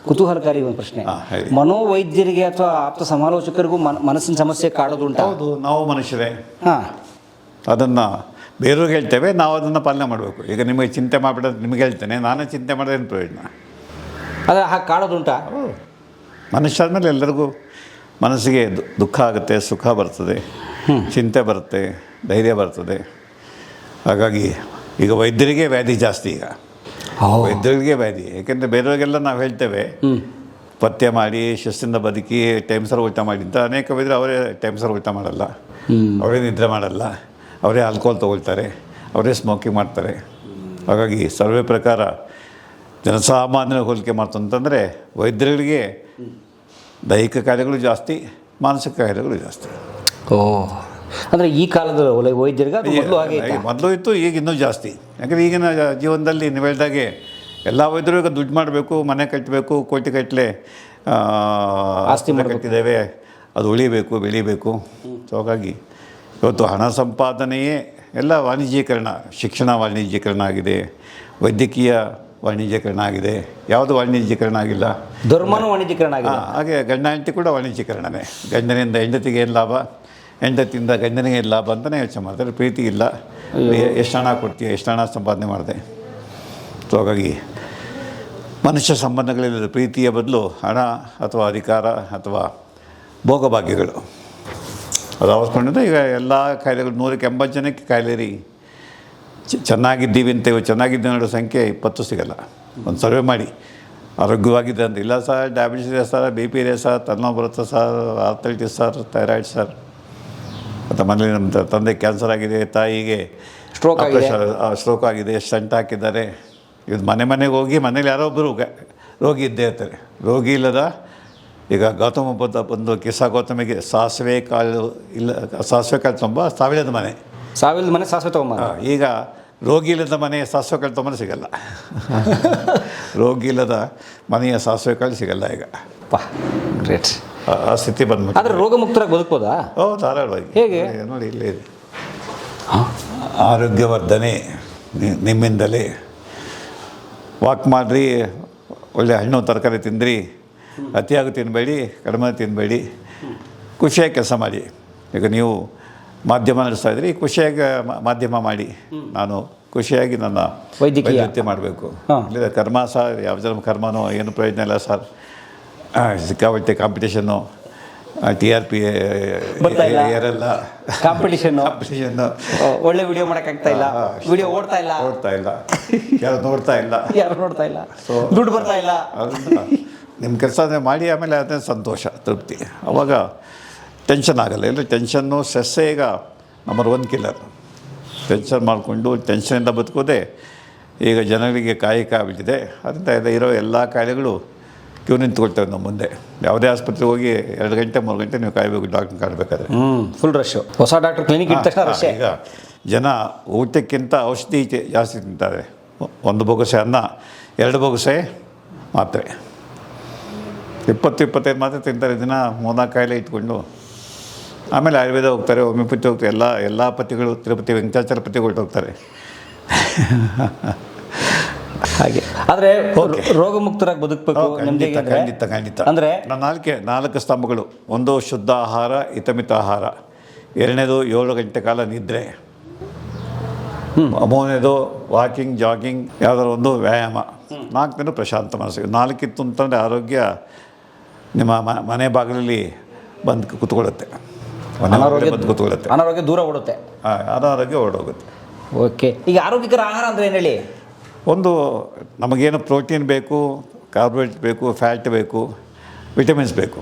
ಕುತೂಹಲಕಾರಿ ಒಂದು ಪ್ರಶ್ನೆ. ಹೇಳಿ. ಮನೋವೈದ್ಯರಿಗೆ ಅಥವಾ ಆಪ್ತ ಸಮಾಲೋಚಕರಿಗೂ ಮನಸ್ಸಿನ ಸಮಸ್ಯೆ ಕಾಡೋದುಂಟಾ? ಹೌದು, ನಾವು ಮನುಷ್ಯರೇ. ಹಾಂ, ಅದನ್ನು ಬೇರೆಯವ್ರಿಗೆ ಹೇಳ್ತೇವೆ, ನಾವು ಅದನ್ನು ಪಾಲನೆ ಮಾಡಬೇಕು. ಈಗ ನಿಮಗೆ ಚಿಂತೆ ಮಾಡಿಬಿಡೋದು ನಿಮಗೆ ಹೇಳ್ತೇನೆ, ನಾನೇ ಚಿಂತೆ ಮಾಡೋದೇನು ಪ್ರಯೋಜನ? ಅದೇ ಹಾಗೆ ಕಾಡೋದುಂಟಾ? ಮನುಷ್ಯ ಆದಮೇಲೆ ಎಲ್ಲರಿಗೂ ಮನಸ್ಸಿಗೆ ದುಃಖ ಆಗುತ್ತೆ, ಸುಖ ಬರ್ತದೆ, ಚಿಂತೆ ಬರುತ್ತೆ, ಧೈರ್ಯ ಬರ್ತದೆ. ಹಾಗಾಗಿ ಈಗ ವೈದ್ಯರಿಗೆ ವ್ಯಾಧಿ ಜಾಸ್ತಿ. ಈಗ ವೈದ್ಯರಿಗೆ ವ್ಯಾಧಿ, ಯಾಕೆಂದರೆ ಬೇರೆಯವ್ರಿಗೆಲ್ಲ ನಾವು ಹೇಳ್ತೇವೆ ಪಥ್ಯ ಮಾಡಿ ಶಿಸ್ತಿಂದ ಬದುಕಿ ಟೈಮ್ ಸರ್ ಊಟ ಮಾಡಿ ಅಂತ. ಅನೇಕ ವೈದ್ಯರು ಅವರೇ ಟೈಮ್ ಸರ್ ಊಟ ಮಾಡಲ್ಲ, ಅವರೇ ನಿದ್ರೆ ಮಾಡಲ್ಲ, ಅವರೇ ಆಲ್ಕೋಹಾಲ್ ತೊಗೊಳ್ತಾರೆ, ಅವರೇ ಸ್ಮೋಕಿಂಗ್ ಮಾಡ್ತಾರೆ. ಹಾಗಾಗಿ ಸರ್ವೆ ಪ್ರಕಾರ ಜನಸಾಮಾನ್ಯರ ಹೋಲಿಕೆ ಮಾಡ್ತಂತಂದರೆ ವೈದ್ಯರುಗಳಿಗೆ ದೈಹಿಕ ಕಾಯಿಲೆಗಳು ಜಾಸ್ತಿ, ಮಾನಸಿಕ ಕಾಯಿಲೆಗಳು ಜಾಸ್ತಿ. ಅಂದರೆ ಈ ಕಾಲದ ವೈದ್ಯರಿಗೆ ಮೊದಲು ಹಾಗೆ ಮೊದಲು ಇತ್ತು, ಈಗ ಇನ್ನೂ ಜಾಸ್ತಿ. ಯಾಕಂದರೆ ಈಗಿನ ಜೀವನದಲ್ಲಿ ನೀವು ಹೇಳ್ದಾಗೆ ಎಲ್ಲ ವೈದ್ಯರು ಈಗ ದುಡ್ಡು ಮಾಡಬೇಕು, ಮನೆ ಕಟ್ಟಬೇಕು, ಕೋಟಿಗಟ್ಟಲೆ ಆಸ್ತಿ ಕಟ್ಟಿದ್ದೇವೆ, ಅದು ಉಳಿಬೇಕು, ಬೆಳಿಬೇಕು. ಸೊ ಹಾಗಾಗಿ ಇವತ್ತು ಹಣ ಸಂಪಾದನೆಯೇ ಎಲ್ಲ ವಾಣಿಜ್ಯೀಕರಣ. ಶಿಕ್ಷಣ ವಾಣಿಜ್ಯೀಕರಣ ಆಗಿದೆ, ವೈದ್ಯಕೀಯ ವಾಣಿಜ್ಯೀಕರಣ ಆಗಿದೆ, ಯಾವುದು ವಾಣಿಜ್ಯೀಕರಣ ಆಗಿಲ್ಲ? ಧರ್ಮನೂ ವಾಣಿಜ್ಯೀಕರಣ ಆಗಿದೆ. ಹಾಗೆ ಗಂಡ ಹೆಂಡತಿ ಕೂಡ ವಾಣಿಜ್ಯೀಕರಣನೇ. ಗಂಡನಿಂದ ಹೆಂಡತಿಗೆ ಏನು ಲಾಭ, ಹೆಂಡತಿಯಿಂದ ಗಂಡನಿಗೆ ಏನು ಲಾಭ ಅಂತಲೇ ಯೋಚನೆ ಮಾಡ್ತಾರೆ. ಪ್ರೀತಿ ಇಲ್ಲ, ಎಷ್ಟು ಹಣ ಕೊಡ್ತೀಯ, ಎಷ್ಟು ಹಣ ಸಂಪಾದನೆ ಮಾಡಿದೆ. ಸೊ ಹಾಗಾಗಿ ಮನುಷ್ಯ ಸಂಬಂಧಗಳಲ್ಲಿ ಪ್ರೀತಿಯ ಬದಲು ಹಣ ಅಥವಾ ಅಧಿಕಾರ ಅಥವಾ ಭೋಗಭಾಗ್ಯಗಳು ಅದು ಆವರಿಸ್ಕೊಂಡಿದ್ದೆ. ಈಗ ಎಲ್ಲ ಕಾಯಿಲೆಗಳು 180 ಜನಕ್ಕೆ ಕಾಯಿಲೆ ರೀ. ಚೆನ್ನಾಗಿದ್ದೀವಿ ಅಂತೇವೆ, ಚೆನ್ನಾಗಿದ್ದೀವಿ ಅನ್ನೋ ಸಂಖ್ಯೆ 20 ಸಿಗಲ್ಲ. ಒಂದು ಸರ್ವೆ ಮಾಡಿ ಆರೋಗ್ಯವಾಗಿದೆ ಅಂತ. ಇಲ್ಲ ಸರ್, ಡಯಾಬಿಟಿಸ್ ಇದೆ ಸರ್, BP ಇದೆ ಸರ್, ತಲೆನೋವು ಬರುತ್ತೆ sir, arthritis sir, thyroid sir, ಮತ್ತು ಮನೇಲಿ ನಮ್ಮ ತಂದೆ ಕ್ಯಾನ್ಸರ್ ಆಗಿದೆ, ತಾಯಿಗೆ ಸ್ಟ್ರೋಕ್ ಆಗಿದೆ, ಸ್ಟಂಟ್ ಹಾಕಿದ್ದಾರೆ. ಇದು ಮನೆಗೆ ಹೋಗಿ ಮನೇಲಿ ಯಾರೋ ಒಬ್ಬರು ರೋಗಿ ಇದ್ದೇ ಇರ್ತಾರೆ. ರೋಗಿ ಇಲ್ಲದ, ಈಗ ಗೌತಮ ಬುದ್ಧ ಬಂದು ಕಿಸ್ಸಾ ಗೌತಮಿಗೆ ಸಾಸಿವೆ ಕಾಳು ತುಂಬ ಸಾವಿರದ ಮನೆ ಸಾಸಿವೆ ತೊಗೊಂಬ. ಈಗ ರೋಗಿ ಇಲ್ಲದ ಮನೆ ಸಾಸಿವೆ ಕಾಳು ತೊಗೊಂಬ ಸಿಗಲ್ಲ. ರೋಗಿ ಇಲ್ಲದ ಮನೆಯ ಸಾಸಿವೆ ಕಾಳು ಸಿಗಲ್ಲ ಈಗ. ಗ್ರೇಟ್. ಆ ಸ್ಥಿತಿ ಬಂದ್ಬಿಟ್ಟು. ಆದರೆ ರೋಗ ಮುಕ್ತರಾಗಿ ಬದುಕ್ಬೋದಾ? ಧಾರಾಳವಾಗಿ. ಹೇಗೆ ನೋಡಿ, ಇಲ್ಲೇ ಇದೆ ಆರೋಗ್ಯವರ್ಧನೆ ನಿಮ್ಮಿಂದಲೇ. ವಾಕ್ ಮಾಡಿರಿ, ಒಳ್ಳೆ ಹಣ್ಣು ತರಕಾರಿ ತಿಂದ್ರಿ, ಅತಿಯಾಗಿ ತಿನ್ನಬೇಡಿ, ಕಡಿಮೆ ತಿನ್ನಬೇಡಿ, ಖುಷಿಯಾಗಿ ಕೆಲಸ ಮಾಡಿ. ಈಗ ನೀವು ಮಾಧ್ಯಮ ನಡೆಸ್ತಾ ಇದ್ರಿ, ಖುಷಿಯಾಗಿ ಮಾಧ್ಯಮ ಮಾಡಿ. ನಾನು ಖುಷಿಯಾಗಿ ನನ್ನ ವೈದ್ಯಕೀಯ ಮಾಡಬೇಕು. ಇಲ್ಲ ಕರ್ಮ ಸರ್, ಯಾವ ಜನ ಕರ್ಮನೋ ಏನು ಪ್ರಯೋಜನ ಇಲ್ಲ ಸರ್. ಸಿಕ್ಕಾಪಟ್ಟೆ ಕಾಂಪಿಟೇಷನ್ನು, TRP ಏರಲ್ಲ, ಕಾಂಪಿಟೇಷನ್ನು, ಒಳ್ಳೆ ವಿಡಿಯೋ ಮಾಡೋಕ್ಕಾಗ್ತಾ ಇಲ್ಲ, ವಿಡಿಯೋ ಓಡ್ತಾ ಇಲ್ಲ, ಯಾರು ನೋಡ್ತಾ ಇಲ್ಲ, ಸೊ ದುಡ್ಡು ಬರ್ತಾ ಇಲ್ಲ. ನಿಮ್ಮ ಕೆಲಸ ಮಾಡಿ, ಆಮೇಲೆ ಅದೇ ಸಂತೋಷ, ತೃಪ್ತಿ. ಅವಾಗ ಟೆನ್ಷನ್ ಆಗಲ್ಲ. ಇಲ್ಲ ಟೆನ್ಷನ್ನು, ಸ್ಟ್ರೆಸ್ಸೇ ಈಗ ನಂಬರ್ 1 ಕಿಲ್ಲರ್. ಟೆನ್ಷನ್ ಮಾಡಿಕೊಂಡು ಟೆನ್ಷನಿಂದ ಬದುಕೋದೆ ಈಗ ಜನಗಳಿಗೆ ಕಾಯಿಕ ಆಗ್ಬಿಟ್ಟಿದೆ. ಅದರಿಂದ ಇರೋ ಎಲ್ಲ ಕಾಯಿಲೆಗಳು ಕ್ಯೂ ನಿಂತ್ಕೊಳ್ತೇವೆ ನಮ್ಮ ಮುಂದೆ. ಯಾವುದೇ ಆಸ್ಪತ್ರೆಗೆ ಹೋಗಿ 2 ಗಂಟೆ 3 ಗಂಟೆ ನೀವು ಕಾಯಬೇಕು ಡಾಕ್ಟ್ರ್ ಕಾಣಬೇಕಾದ್ರೆ. Full rush. ಹೊಸ ಡಾಕ್ಟ್ರ್ ಕ್ಲಿನಿಕ್ ಇದ್ದ ತಕ್ಷಣ ರಶ್. ಈಗ ಜನ ಊಟಕ್ಕಿಂತ ಔಷಧಿ ಜಾಸ್ತಿ ತಿಂತಾರೆ. 1 ಬೊಗಸೆ ಅನ್ನ, 2 ಬೊಗಸೆ ಮಾತ್ರೆ, 20-25 ಮಾತ್ರೆ ತಿಂತಾರೆ ದಿನ. 3-4 ಕಾಯಿಲೆ ಇಟ್ಕೊಂಡು ಆಮೇಲೆ ಆಯುರ್ವೇದ ಹೋಗ್ತಾರೆ, ಹೋಮಿಯೋಪತಿ ಹೋಗ್ತಾರೆ. ಎಲ್ಲ ಪತಿಗಳು ತಿರುಪತಿ ವೆಂಕಟಾಚಲ ಪತಿಗಳು ಹೋಗ್ತಾರೆ. ಹಾಗೆ ಆದರೆ ರೋಗ ಮುಕ್ತರಾಗಿ ಬದುಕಬೇಕು. ಖಂಡಿತ. ಅಂದರೆ 4 ಸ್ತಂಭಗಳು. 1 ಶುದ್ಧ ಆಹಾರ, ಹಿತಮಿತ ಆಹಾರ. 2ನೇದು 7 ಗಂಟೆ ಕಾಲ ನಿದ್ರೆ. 3ನೇದು ವಾಕಿಂಗ್, ಜಾಗಿಂಗ್, ಯಾವುದಾದ್ರು ಒಂದು ವ್ಯಾಯಾಮ. 4ನೇದು ಪ್ರಶಾಂತ ಮನಸ್ಸು. 4 ಇತ್ತು ಅಂತಂದರೆ ಆರೋಗ್ಯ ನಿಮ್ಮ ಮನೆ ಬಾಗಿಲಲ್ಲಿ ಬಂದು ಕೂತ್ಕೊಳ್ಳುತ್ತೆ. ಅನಾರೋಗ್ಯ ದೂರ ಓಡುತ್ತೆ, ಅನಾರೋಗ್ಯ ಓಡೋಗುತ್ತೆ. ಓಕೆ. ಈಗ ಆರೋಗ್ಯಕರ ಆಹಾರ ಅಂದರೆ ಏನು ಹೇಳಿ? ಒಂದು ನಮಗೇನು ಪ್ರೋಟೀನ್ ಬೇಕು, ಕಾರ್ಬೋಹೈಡ್ರೇಟ್ ಬೇಕು, ಫ್ಯಾಟ್ ಬೇಕು, ವಿಟಮಿನ್ಸ್ ಬೇಕು.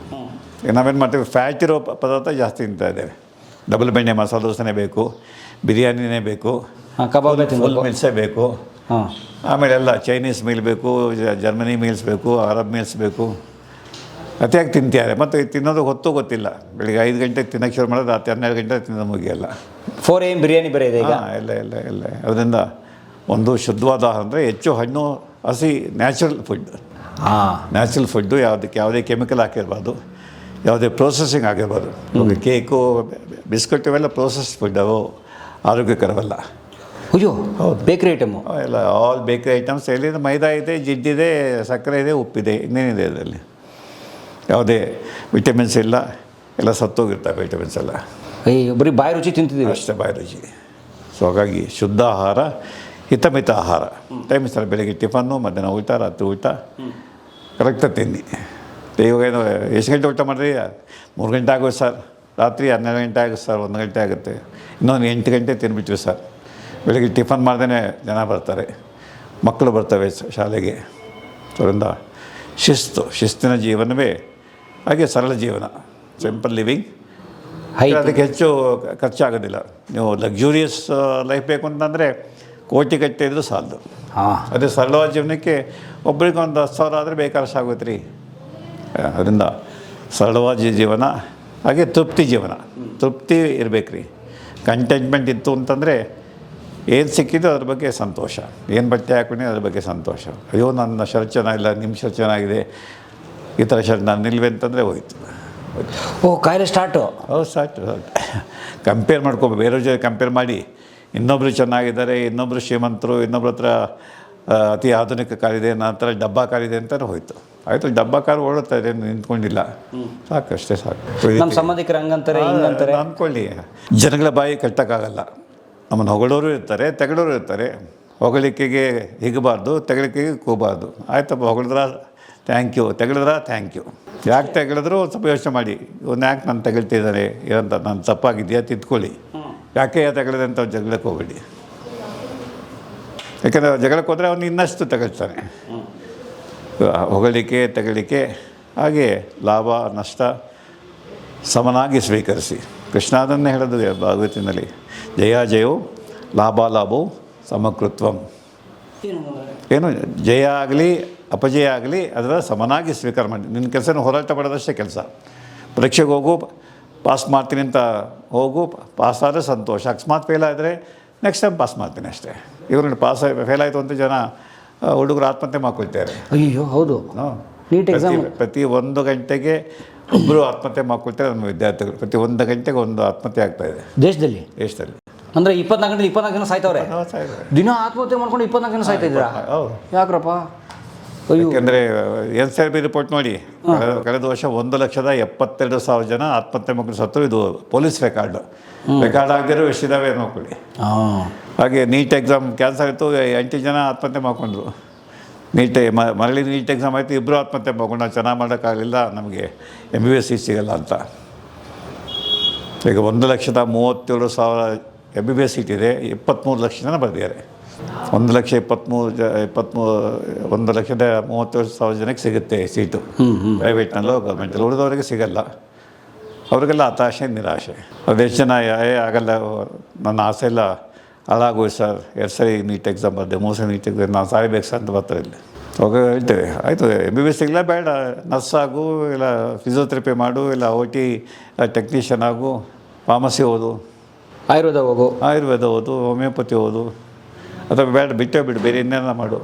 ಈಗ ನಾವೇನು ಮಾಡ್ತೀವಿ, ಫ್ಯಾಟ್ ಇರೋ ಪದಾರ್ಥ ಜಾಸ್ತಿ ತಿಂತಾ ಇದ್ದೇವೆ. ಡಬಲ್ ಬೆಣ್ಣೆ ಮಸಾಲೆ ದೋಸೆನೇ ಬೇಕು, ಬಿರಿಯಾನಿನೇ ಬೇಕು, ಕಬಾಬ್ ಫುಲ್ ಮೀಲ್ಸೇ ಬೇಕು, ಆಮೇಲೆ ಎಲ್ಲ ಚೈನೀಸ್ ಮೀಲ್ ಬೇಕು, ಜರ್ಮನಿ ಮೀಲ್ಸ್ ಬೇಕು, ಅರಬ್ ಮೀಲ್ಸ್ ಬೇಕು. ಅತಿಯಾಗಿ ತಿಂತಾರೆ. ಮತ್ತು ತಿನ್ನೋದು ಗೊತ್ತಿಲ್ಲ. ಬೆಳಿಗ್ಗೆ 5 ಗಂಟೆಗೆ ತಿನ್ನೋಕ್ಕೆ ಶುರು ಮಾಡೋದು, ರಾತ್ರಿ 12 ಗಂಟೆಗೆ ತಿನ್ನೋದು ಮುಗಿಯಲ್ಲ. 4 AM ಬಿರಿಯಾನಿ ಬರೀ ಇದೆ ಈಗ. ಎಲ್ಲ ಅದರಿಂದ ಒಂದು ಶುದ್ಧವಾದ ಆಹಾರ ಅಂದರೆ ಹೆಚ್ಚು ಹಣ್ಣು, ಹಸಿ, ನ್ಯಾಚುರಲ್ ಫುಡ್ಡು. ಯಾವುದೇ ಕೆಮಿಕಲ್ ಹಾಕಿರ್ಬಾರ್ದು, ಯಾವುದೇ ಪ್ರೋಸೆಸಿಂಗ್ ಆಗಿರ್ಬಾರ್ದು. ಕೇಕು, ಬಿಸ್ಕಟ್ ಇವೆಲ್ಲ ಪ್ರೋಸೆಸ್ ಫುಡ್, ಅವು ಆರೋಗ್ಯಕರವಲ್ಲ. ಅಯ್ಯೋ ಹೌದು. ಬೇಕ್ರಿ ಐಟಮು ಎಲ್ಲ ಆಲ್ ಬೇಕರಿ ಐಟಮ್ಸ್ ಎಲ್ಲಿಂದ ಮೈದಾ ಇದೆ, ಜಿಡ್ಡಿದೆ, ಸಕ್ಕರೆ ಇದೆ, ಉಪ್ಪಿದೆ, ಇನ್ನೇನಿದೆ ಅದರಲ್ಲಿ. ಯಾವುದೇ ವಿಟಮಿನ್ಸ್ ಇಲ್ಲ, ಎಲ್ಲ ಸತ್ತೋಗಿರ್ತವೆ ವಿಟಮಿನ್ಸ್ ಎಲ್ಲ. ಅಯ್ಯೋ ಬರೀ ಬಾಯಿ ರುಚಿ ತಿಂತಿದ್ದೀವಿ ಅಷ್ಟೇ ಬಾಯಿ ರುಚಿ. ಸೊ ಹಾಗಾಗಿ ಶುದ್ಧ ಆಹಾರ, ಹಿತಮಿತ ಆಹಾರ. ಟೈಮ್ ಸರ್, ಬೆಳಗ್ಗೆ ಟಿಫನ್ನು, ಮಧ್ಯಾಹ್ನ ಊಟ, ರಾತ್ರಿ ಊಟ ಕರೆಕ್ಟಾಗಿ ತಿನ್ನಿ. ಇವಾಗ ಏನು ಎಷ್ಟು ಗಂಟೆ ಊಟ ಮಾಡಿರಿ? 3 ಗಂಟೆ ಆಗೋದು ಸರ್, ರಾತ್ರಿ 12 ಗಂಟೆ ಆಗುತ್ತೆ ಸರ್, 1 ಗಂಟೆ ಆಗುತ್ತೆ, ಇನ್ನೊಂದು 8 ಗಂಟೆ ತಿನ್ಬಿಟ್ವಿ ಸರ್. ಬೆಳಗ್ಗೆ ಟಿಫನ್ ಮಾಡ್ದೇ ಜನ ಬರ್ತಾರೆ, ಮಕ್ಕಳು ಬರ್ತವೆ ಶಾಲೆಗೆ. ಅದರಿಂದ ಶಿಸ್ತಿನ ಜೀವನವೇ ಹಾಗೆ ಸರಳ ಜೀವನ, ಸಿಂಪಲ್ ಲಿವಿಂಗ್. ಅದಕ್ಕೆ ಹೆಚ್ಚು ಖರ್ಚಾಗೋದಿಲ್ಲ. ನೀವು ಲಕ್ಸುರಿಯಸ್ ಲೈಫ್ ಬೇಕು ಅಂತಂದರೆ ಕೋಟಿ ಗಟ್ಟೆ ಇದ್ರೂ ಸಾಲದು. ಅದೇ ಸರಳವಾದ ಜೀವನಕ್ಕೆ ಒಬ್ರಿಗೆ ಒಂದು 10,000 ಆದರೆ ಬೇಕಾದಷ್ಟು ಆಗುತ್ತೆ ರೀ. ಅದರಿಂದ ಸರಳವಾದ ಜೀವನ, ಹಾಗೆ ತೃಪ್ತಿ ಜೀವನ. ತೃಪ್ತಿ ಇರಬೇಕು ರೀ. ಕಂಟೆಂಟ್ಮೆಂಟ್ ಇತ್ತು ಅಂತಂದರೆ ಏನು ಸಿಕ್ಕಿದ್ದು ಅದ್ರ ಬಗ್ಗೆ ಸಂತೋಷ, ಏನು ಬಟ್ಟೆ ಹಾಕೊಂಡು ಅದ್ರ ಬಗ್ಗೆ ಸಂತೋಷ. ಅಯ್ಯೋ ನನ್ನ ಶರ್ಟ್ ಚೆನ್ನಾಗಿಲ್ಲ, ನಿಮ್ಮ ಶರ್ಟ್ ಚೆನ್ನಾಗಿದೆ, ಈ ಥರ ಶರ್ಟ್ ನಾನು ನಿಲ್ವೆ ಅಂತಂದರೆ ಹೋಯ್ತು. ಕಾಯಿಲೆ ಸ್ಟಾರ್ಟು. ಹೌದು, ಸ್ಟಾರ್ಟ್. ಕಂಪೇರ್ ಮಾಡ್ಕೋಬೇಕು, ಬೇರೆಯವ್ರ ಜೊತೆ ಕಂಪೇರ್ ಮಾಡಿ. ಇನ್ನೊಬ್ಬರು ಚೆನ್ನಾಗಿದ್ದಾರೆ, ಇನ್ನೊಬ್ಬರು ಶ್ರೀಮಂತರು, ಇನ್ನೊಬ್ರ ಹತ್ರ ಅತಿ ಆಧುನಿಕ ಕಾರಿದೆ, ನನ್ನ ಹತ್ರ ಡಬ್ಬಾ ಕಾರಿದೆ ಅಂತಲೇ ಹೋಯ್ತು. ಆಯಿತು, ಡಬ್ಬಾ ಕಾರು ಓಡುತ್ತಾ ಇದೆ, ನಿಂತ್ಕೊಂಡಿಲ್ಲ, ಸಾಕು, ಅಷ್ಟೇ ಸಾಕು. ನಮ್ಮ ಸಂಬಂಧಿಕರು ಹಂಗಂತಾರೆ ಹಿಂಗಂತಾರೆ ಅಂದ್ಕೊಳ್ಳಿ. ಜನಗಳ ಬಾಯಿ ಕಟ್ಟೋಕ್ಕಾಗಲ್ಲ. ನಮ್ಮನ್ನು ಹೊಗಳೋರು ಇರ್ತಾರೆ, ತೆಗಳೋರು ಇರ್ತಾರೆ. ಹೊಗಳಿಕೆಗೆ ಹಿಗಬಾರ್ದು, ತೆಗಳಿಕೆಗೆ ಕೂಬಾರ್ದು. ಆಯ್ತಪ್ಪ, ಹೊಗಳಿದ್ರ ಥ್ಯಾಂಕ್ ಯು, ತೆಗಳಿದ್ರ ಥ್ಯಾಂಕ್ ಯು. ಯಾಕೆ ತೆಗೆಳಿದ್ರು ಒಂದು ಸ್ವಲ್ಪ ಯೋಚನೆ ಮಾಡಿ, ಒಂದು ಯಾಕೆ ನಾನು ತೆಗಳ್ತಿದ್ದಾರೆ ಏನಂತ, ನಾನು ತಪ್ಪಾಗಿದೆಯಾ ತಿದ್ಕೊಳ್ಳಿ. ಯಾಕೆ ತೆಗೆಳಿದೆ ಅಂತ ಜಗಳಕ್ಕೆ ಹೋಗಬೇಡಿ. ಯಾಕೆಂದರೆ ಜಗಳಕ್ಕೆ ಹೋದರೆ ಅವನು ಇನ್ನಷ್ಟು ತಗೊಳ್ತಾನೆ. ಹೊಗಳಿಕೆ, ತೆಗಳಿಕೆ, ಹಾಗೆ ಲಾಭ ನಷ್ಟ ಸಮನಾಗಿ ಸ್ವೀಕರಿಸಿ. ಕೃಷ್ಣ ಅದನ್ನೇ ಹೇಳೋದು ಭಾಗವತಿನಲ್ಲಿ, ಜಯ ಜಯವು ಲಾಭ ಲಾಭವು ಸಮಕೃತ್ವಂ. ಏನು ಜಯ ಆಗಲಿ ಅಪಜಯ ಆಗಲಿ ಅದರ ಸಮನಾಗಿ ಸ್ವೀಕಾರ ಮಾಡಿ. ನಿನ್ನ ಕೆಲಸನ ಹೋರಾಟ ಮಾಡೋದಷ್ಟೇ ಕೆಲಸ. ಪರೀಕ್ಷೆಗೆ ಹೋಗು, ಪಾಸ್ ಮಾಡ್ತೀನಿ ಅಂತ ಹೋಗು, ಪಾಸ್ ಆದರೆ ಸಂತೋಷ. ಅಕಸ್ಮಾತ್ ಫೇಲ್ ಆದರೆ ನೆಕ್ಸ್ಟ್ ಟೈಮ್ ಪಾಸ್ ಮಾಡ್ತೀನಿ ಅಷ್ಟೇ. ಇವ್ರನ್ನ ಫೇಲ್ ಆಯಿತು ಅಂತ ಜನ ಹುಡುಗರು ಆತ್ಮಹತ್ಯೆ ಮಾಡ್ಕೊಳ್ತಾರೆ. ಅಯ್ಯೋ ಹೌದು, ನೀಟ್ ಎಕ್ಸಾಮ್ ಪ್ರತಿ 1 ಗಂಟೆಗೆ ಒಬ್ಬರು ಆತ್ಮಹತ್ಯೆ ಮಾಡ್ಕೊಳ್ತಾರೆ ನಮ್ಮ ವಿದ್ಯಾರ್ಥಿಗಳು. ಪ್ರತಿ 1 ಗಂಟೆಗೆ ಒಂದು ಆತ್ಮಹತ್ಯೆ ಆಗ್ತಾಯಿದೆ ದೇಶದಲ್ಲಿ. ಅಂದರೆ 24 ಗಂಟೆ 24 ಜನ ಸಾಯ್ತವ್ರೆ. ದಿನ ಆತ್ಮಹತ್ಯೆ ಮಾಡ್ಕೊಂಡು 24 ಜನ ಸಾಯ್ತಿದ್ದೀರಾ? ಹೌದು. ಯಾಕ್ರಪ್ಪ? ಯಾಕೆಂದರೆ NCRB ರಿಪೋರ್ಟ್ ನೋಡಿ, ಕಳೆದ ವರ್ಷ 1,72,000 ಜನ ಆತ್ಮಹತ್ಯೆ ಮಕ್ಕಳು ಸತ್ತು. ಇದು ಪೊಲೀಸ್ ರೆಕಾರ್ಡ್ ಆಗದಿರೋ ಎಷ್ಟಿದ್ದಾವೆ ನೋಡ್ಕೊಳ್ಳಿ. ಹಾಗೆ ನೀಟ್ ಎಕ್ಸಾಮ್ ಕ್ಯಾನ್ಸಲ್ ಆಯಿತು, 8 ಜನ ಆತ್ಮಹತ್ಯೆ ಮಾಡ್ಕೊಂಡ್ರು. ಮರಳಿ ನೀಟ್ ಎಕ್ಸಾಮ್ ಆಯಿತು, 2 ಆತ್ಮಹತ್ಯೆ ಮಾಡ್ಕೊಂಡು ನಾವು ಚೆನ್ನಾಗಿ ಮಾಡೋಕ್ಕಾಗಲಿಲ್ಲ, ನಮಗೆ MBBS ಸೀಟ್ ಸಿಗಲ್ಲ ಅಂತ. ಈಗ 1,37,000 MBBS ಸೀಟ್ ಇದೆ, 23 ಲಕ್ಷ ಜನ ಬರೆದಿದ್ದಾರೆ. 1,32,000 ಜನಕ್ಕೆ ಸಿಗುತ್ತೆ ಸೀಟು, ಪ್ರೈವೇಟ್ನಲ್ಲೋ ಗೌರ್ಮೆಂಟಲ್ಲಿ. ಉಳಿದವರಿಗೆ ಸಿಗಲ್ಲ. ಅವರಿಗೆಲ್ಲ ಹತಾಶೆ, ನಿರಾಶೆ. ಅದೆಷ್ಟು ಜನ ಆಗಲ್ಲ, ನನ್ನ ಆಸೆ ಎಲ್ಲ ಹಾಳಾಗೋಯ್ತು ಸರ್, 2 ಸರಿ ನೀಟ್ ಎಕ್ಸಾಮ್ ಬರ್ದೆ, 3 ಸರಿ ನೀಟ್ ಎಕ್ಸಾಮ್, ನಾನು ಸಾಯ್ಬೇಕು ಸರ್ ಅಂತ ಬರ್ತಾರೆ. ಇಲ್ಲಿ ಅವಾಗ ಹೇಳ್ತೇವೆ, ಆಯಿತು MBBS ಸಿಗಲ್ಲ, ಬೇಡ, ನರ್ಸ್ ಆಗು, ಇಲ್ಲ ಫಿಸಿಯೋಥೆರಪಿ ಮಾಡು, ಇಲ್ಲ OT ಟೆಕ್ನಿಷಿಯನ್ ಆಗು, ಫಾರ್ಮಸಿ ಓದು, ಆಯುರ್ವೇದ ಓದು, ಹೋಮಿಯೋಪತಿ ಓದು, ಅಥವಾ ಬೇಡ ಬಿಟ್ಟೇ ಬಿಡು, ಬೇರೆ ಇನ್ನೇನ ಮಾಡು,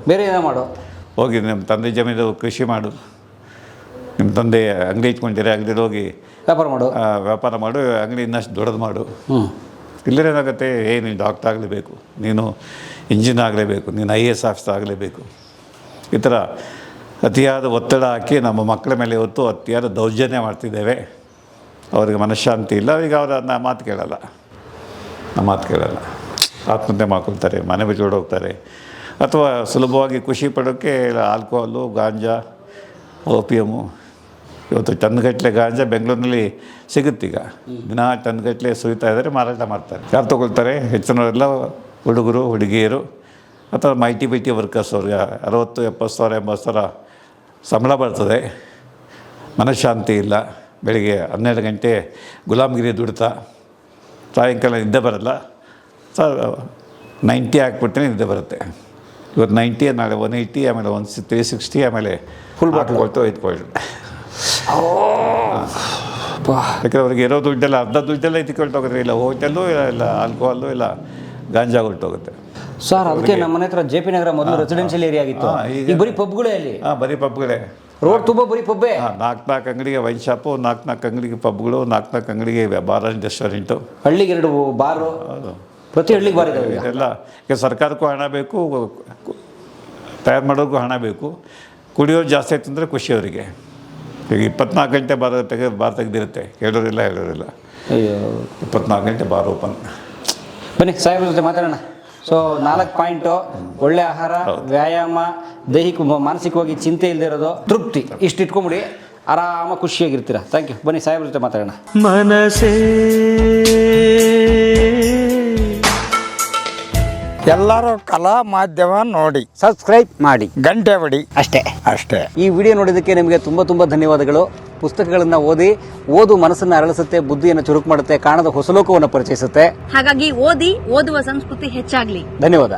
ಹೋಗಿ ನಿಮ್ಮ ತಂದೆ ಜಮೀನು ಕೃಷಿ ಮಾಡು, ನಿಮ್ಮ ತಂದೆ ಅಂಗಡಿ ಇಟ್ಕೊಂಡಿದ್ದಾರೆ, ಅಂಗಡಿಲಿ ಹೋಗಿ ವ್ಯಾಪಾರ ಮಾಡು, ಅಂಗಡಿ ಇನ್ನಷ್ಟು ದೊಡ್ಡದು ಮಾಡು. ಇಲ್ಲೇನಾಗುತ್ತೆ, ನೀನು ಡಾಕ್ಟರ್ ಆಗಲೇಬೇಕು, ನೀನು ಇಂಜಿನ್ ಆಗಲೇಬೇಕು, ನೀನು IAS ಆಫೀಸರ್ ಆಗಲೇಬೇಕು. ಈ ಥರ ಅತಿಯಾದ ಒತ್ತಡ ಹಾಕಿ ನಮ್ಮ ಮಕ್ಕಳ ಮೇಲೆ ಇವತ್ತು ಅತಿಯಾದ ದೌರ್ಜನ್ಯ ಮಾಡ್ತಿದ್ದೇವೆ. ಅವರಿಗೆ ಮನಃಶಾಂತಿ ಇಲ್ಲ. ಈಗ ಅವರ ಮಾತು ಕೇಳಲ್ಲ, ಆತ್ಮಹತ್ಯೆ ಮಾಡ್ಕೊಳ್ತಾರೆ, ಮನೆ ಬಿಟ್ಟು ಹೋಗ್ತಾರೆ. ಅಥವಾ ಸುಲಭವಾಗಿ ಖುಷಿ ಪಡೋಕ್ಕೆ ಆಲ್ಕೋಹಾಲು, ಗಾಂಜಾ, ಓಪಿಯಮು. ಇವತ್ತು ಟನ್ಗಟ್ಟಲೆ ಗಾಂಜಾ ಬೆಂಗಳೂರಿನಲ್ಲಿ ಸಿಗುತ್ತೀಗ. ದಿನ ಟನ್ಗಟ್ಟಲೆ ಸುರಿತಾ ಇದ್ದಾರೆ, ಮಾರಾಟ ಮಾಡ್ತಾರೆ. ಯಾರು ತೊಗೊಳ್ತಾರೆ? ಹೆಚ್ಚಿನವರೆಲ್ಲ ಹುಡುಗರು, ಹುಡುಗಿಯರು, ಅಥವಾ IT BT ವರ್ಕರ್ಸ್. ಅವ್ರಿಗೆ 60,000, 70,000, 80,000 ಸಂಬಳ ಬರ್ತದೆ, ಮನಃಶಾಂತಿ ಇಲ್ಲ. ಬೆಳಿಗ್ಗೆ 12 ಗಂಟೆ ಗುಲಾಮ್ಗಿರಿ ದುಡ್ತಾ, ಸಾಯಂಕಾಲ ನಿದ್ದೆ ಬರಲ್ಲ. 90 ಹಾಕ್ಬಿಡ್ತೀನಿ, ನಿದ್ದೆ ಬರುತ್ತೆ. ಇವತ್ತು 90, ನಾಳೆ 180, ಆಮೇಲೆ 360, ಆಮೇಲೆ ಫುಲ್ ಬಾಟ್ಲ್ ಕೊಟ್ಟು ಒಯ್ದುಕೊಳ್ಳಿ. ಯಾಕಂದರೆ ಅವ್ರಿಗೆ ಇರೋ ದುಡ್ಡೆಲ್ಲ, ಅರ್ಧ ದುಡ್ಡೆಲ್ಲ ಇಟ್ಕೊಳ್ತೋಗುತ್ತೆ. ಇಲ್ಲ ಹೋಟೆಲ್ಲು, ಇಲ್ಲ ಆಲ್ಕೋಹಾಲು, ಇಲ್ಲ ಗಾಂಜಾ ಹೊರಟೋಗುತ್ತೆ. ಸರ್ ಅದಕ್ಕೆ ನಮ್ಮ ಮನೆ ಹತ್ರ JP ನಗರ ಮೊದಲು ರೆಸಿಡೆನ್ಷಿಯಲ್ ಏರಿಯಾ ಆಗಿತ್ತು, ಈಗ ಬರೀ ಪಬ್ಗಳೇ. ಅಲ್ಲಿ ಬರೀ ಪಬ್ಗಳೇ, ರೋಡ್ ತುಂಬ ಬರೀ ಪಬ್ಬೇ. 4 ಅಂಗಡಿಗೆ ವೈನ್ ಶಾಪು, 4 ಅಂಗಡಿಗೆ ಪಬ್ಗಳು, 4 ಅಂಗಡಿಗೆ ಬಾರ್ ಆ್ಯಂಡ್ ರೆಸ್ಟೋರೆಂಟು, ಹಳ್ಳಿಗೆ 2 ಬಾರು, ಪ್ರತಿ ಹಳ್ಳಿಗೆ ಬಾರ್ ಇದಾವೆ ಈಗ. ಎಲ್ಲ ಈಗ ಸರ್ಕಾರಕ್ಕೂ ಹಣ ಬೇಕು, ತಯಾರು ಮಾಡೋಕ್ಕೂ ಹಣ ಬೇಕು. ಕುಡಿಯೋರು ಜಾಸ್ತಿ ಆಯ್ತು ಅಂದರೆ ಖುಷಿ ಅವರಿಗೆ. ಈಗ 24 ಗಂಟೆ ಬಾರ್ ತೆಗೆದಿರುತ್ತೆ, ಹೇಳೋರಿಲ್ಲ. ಅಯ್ಯೋ 24 ಗಂಟೆ ಬಾರ್ ಓಪನ್. ಬನ್ನಿ ಸಾಹೇಬ್ರ ಜೊತೆ ಮಾತಾಡೋಣ. ಸೊ 4 ಪಾಯಿಂಟು: ಒಳ್ಳೆ ಆಹಾರ, ವ್ಯಾಯಾಮ, ದೈಹಿಕ ಮಾನಸಿಕವಾಗಿ ಚಿಂತೆ ಇಲ್ಲದೆ ಇರೋದು, ತೃಪ್ತಿ. ಇಷ್ಟು ಇಟ್ಕೊಂಬಿಡಿ, ಆರಾಮ ಖುಷಿಯಾಗಿರ್ತೀರ. Thank you. ಬನ್ನಿ ಸಾಹೇಬ್ರ ಜೊತೆ ಮಾತಾಡೋಣ. ಮನಸೇ ಎಲ್ಲರೂ ಕಲಾ ಮಾಧ್ಯಮ ನೋಡಿ, ಸಬ್ಸ್ಕ್ರೈಬ್ ಮಾಡಿ, ಗಂಟೆ ಹೊಡಿ, ಅಷ್ಟೇ. ಈ ವಿಡಿಯೋ ನೋಡಿದ್ದಕ್ಕೆ ನಿಮಗೆ ತುಂಬ ಧನ್ಯವಾದಗಳು. ಪುಸ್ತಕಗಳನ್ನು ಓದು ಮನಸ್ಸನ್ನು ಅರಳಿಸುತ್ತೆ, ಬುದ್ಧಿಯನ್ನು ಚುರುಕು ಮಾಡುತ್ತೆ, ಕಾಣದ ಹೊಸ ಲೋಕವನ್ನು ಪರಿಚಯಿಸುತ್ತೆ. ಹಾಗಾಗಿ ಓದುವ ಸಂಸ್ಕೃತಿ ಹೆಚ್ಚಾಗ್ಲಿ. ಧನ್ಯವಾದ.